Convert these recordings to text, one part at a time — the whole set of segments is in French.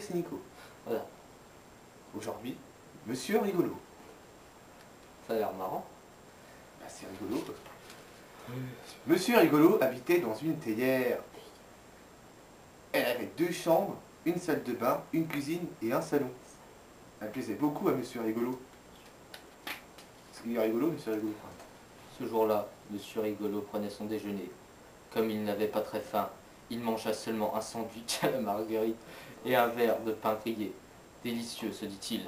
c'est Nico. Voilà, Aujourd'hui, Monsieur Rigolo. ça a l'air marrant. Bah, c'est rigolo quoi. Monsieur Rigolo habitait dans une théière. Elle avait 2 chambres, une salle de bain, une cuisine et un salon. Elle plaisait beaucoup à Monsieur Rigolo. Parce qu'il est rigolo, Monsieur Rigolo. Ce jour-là, Monsieur Rigolo prenait son déjeuner. Comme il n'avait pas très faim, il mangea seulement un sandwich à la marguerite et un verre de pain grillé. Délicieux, se dit-il,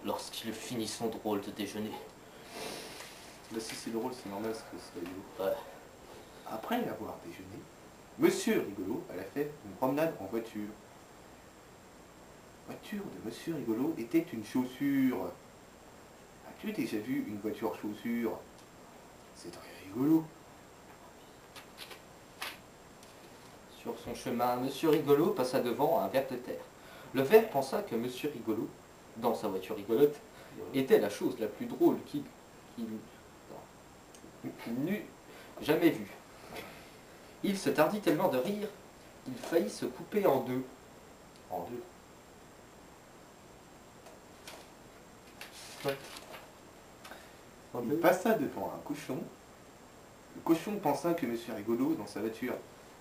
lorsqu'il finit son drôle de déjeuner. Bah, si c'est drôle, c'est normal parce que c'est rigolo. Ouais. Après avoir déjeuné, Monsieur Rigolo alla faire une promenade en voiture. La voiture de Monsieur Rigolo était une chaussure. As-tu déjà vu une voiture chaussure? C'est très rigolo. Sur son chemin, Monsieur Rigolo passa devant un ver de terre. Le ver pensa que Monsieur Rigolo, dans sa voiture rigolote, était la chose la plus drôle qu'il n'eût jamais vue. Il se tardit tellement de rire, il faillit se couper en deux. En deux. Ouais. En Il deux. passa devant un cochon. Le cochon pensa que Monsieur Rigolo, dans sa voiture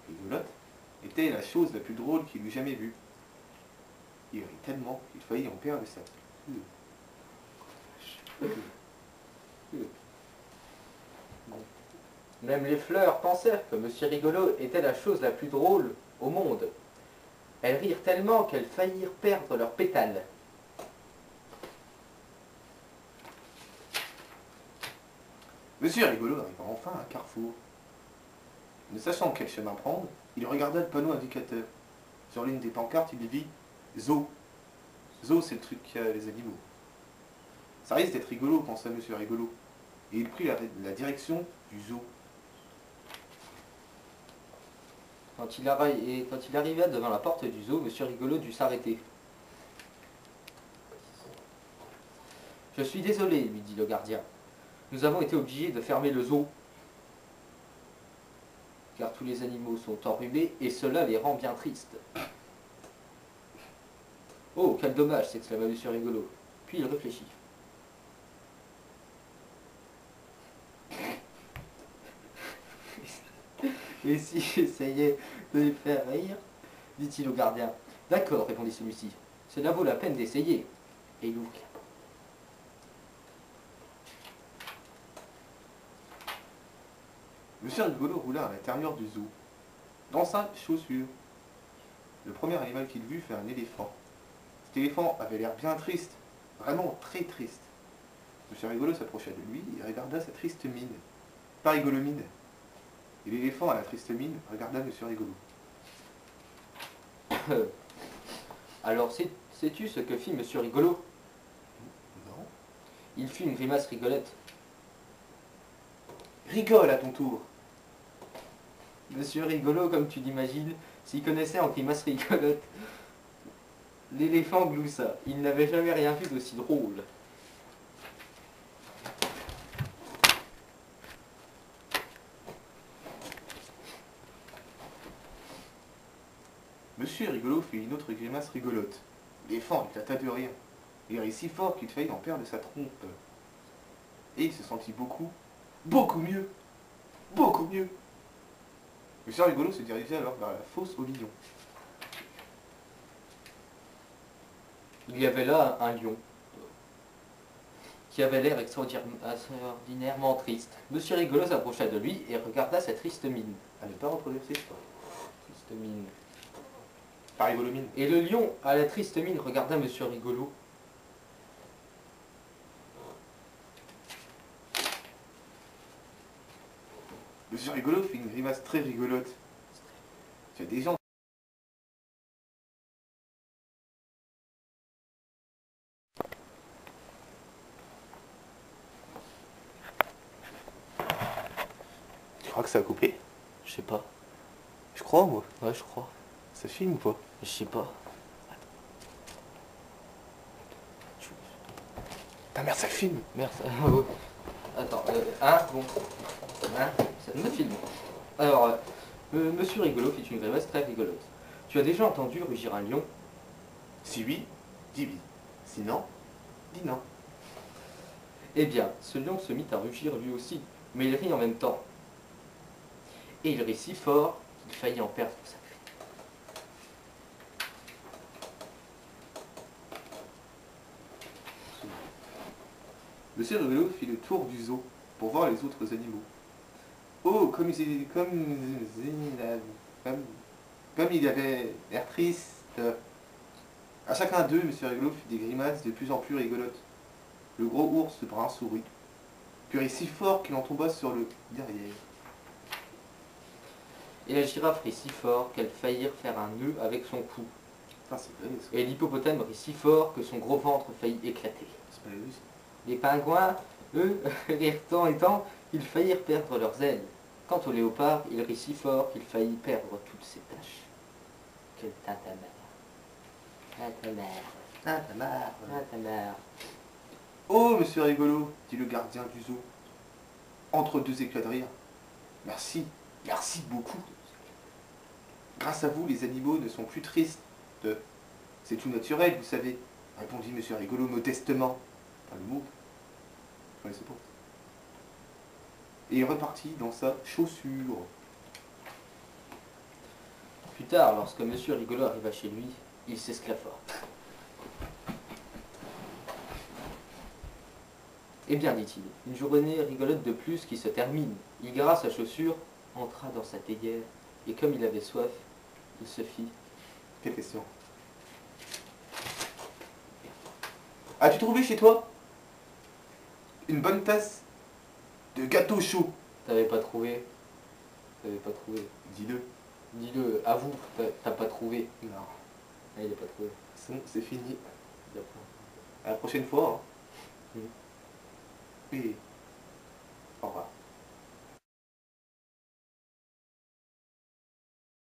rigolote, était la chose la plus drôle qu'il eût jamais vue. Il rit tellement qu'il faillit en perdre sa Même les fleurs pensèrent que Monsieur Rigolo était la chose la plus drôle au monde. Elles rirent tellement qu'elles faillirent perdre leurs pétales. Monsieur Rigolo arriva enfin à un carrefour. Ne sachant quel chemin prendre, il regarda le panneau indicateur. Sur l'une des pancartes, il vit zoo. Zoo, c'est le truc qui a les animaux. Ça risque d'être rigolo, pensa Monsieur Rigolo. Et il prit la direction du zoo. Quand il arriva devant la porte du zoo, Monsieur Rigolo dut s'arrêter. « Je suis désolé, lui dit le gardien. Nous avons été obligés de fermer le zoo, car tous les animaux sont enrhumés et cela les rend bien tristes. » « Oh, quel dommage !» s'exclama Monsieur Rigolo. Puis il réfléchit. « Et si j'essayais de les faire rire ?» dit-il au gardien. « D'accord, répondit celui-ci. Cela vaut la peine d'essayer. » Et il ouvrit la porte. Monsieur Rigolo roula à l'intérieur du zoo, dans sa chaussure. Le premier animal qu'il vit fut un éléphant. Cet éléphant avait l'air bien triste, vraiment très triste. Monsieur Rigolo s'approcha de lui et regarda sa triste mine. Pas rigolo mine. Et l'éléphant à la triste mine regarda Monsieur Rigolo. Alors, sais-tu ce que fit Monsieur Rigolo? Non. Il fit une grimace rigolote. Rigole à ton tour. Monsieur Rigolo, comme tu l'imagines, s'y connaissait en grimace rigolote. L'éléphant gloussa. Il n'avait jamais rien vu d'aussi drôle. Monsieur Rigolo fit une autre grimace rigolote. L'éléphant éclata de rire. Il rit si fort qu'il faillit en perdre sa trompe. Et il se sentit beaucoup mieux. Beaucoup mieux. Monsieur Rigolo se dirigea alors vers la fosse au lion. Il y avait là un lion qui avait l'air extraordinairement triste. Monsieur Rigolo s'approcha de lui et regarda sa triste mine. À ne pas reproduire cette histoire. Triste mine. Pas rigolo mine. Et le lion, à la triste mine, regarda Monsieur Rigolo. Monsieur Rigolo fit une grimace très rigolote. Tu as des gens... Tu crois que ça a coupé? Je sais pas. Je crois, moi. Ouais, je crois. Ça filme ou pas? Je sais pas. Ta merde, ça filme. Merde. Attends, bon. Ça filme. Alors, Monsieur Rigolo fit une grimace très rigolote. Tu as déjà entendu rugir un lion? Si oui, dis oui. Sinon, dis non. Eh bien, ce lion se mit à rugir lui aussi, mais il rit en même temps. Et il rit si fort qu'il faillit en perdre sa cri. Monsieur Rigolo fit le tour du zoo pour voir les autres animaux. Oh, comme il avait l'air triste. À chacun d'eux, Monsieur Rigolo fit des grimaces de plus en plus rigolotes. Le gros ours brun sourit, puis rit si fort qu'il en tomba sur le derrière. Et la girafe rit si fort qu'elle faillit faire un nœud avec son cou. Putain, c'est pas ça. Et l'hippopotame rit si fort que son gros ventre faillit éclater. C'est pas les russes. Les pingouins, eux, rirent tant et tant qu'ils faillirent perdre leurs ailes. Quant au léopard, il rit si fort qu'il faillit perdre toutes ses taches. Quel tintamarre. Tintamarre. Oh, Monsieur Rigolo, dit le gardien du zoo, entre deux éclats de rire. Merci, merci beaucoup. Grâce à vous, les animaux ne sont plus tristes. C'est tout naturel, vous savez, répondit Monsieur Rigolo modestement. Pas le mot. Je connaissais pas. Et il repartit dans sa chaussure. Plus tard, lorsque Monsieur Rigolo arriva chez lui, il s'esclaffa. Eh bien, dit-il, une journée rigolote de plus qui se termine. Il gara sa chaussure, entra dans sa théière, et comme il avait soif, il se fit. Quelle question? As-tu trouvé chez toi une bonne tasse de gâteau chaud? T'avais pas trouvé? T'avais pas trouvé? Dis-le. Dis-le, avoue, t'as pas trouvé. Non. Ah, il est pas trouvé. C'est fini. Il a pas. À la prochaine fois. Hein. Oui. Oui.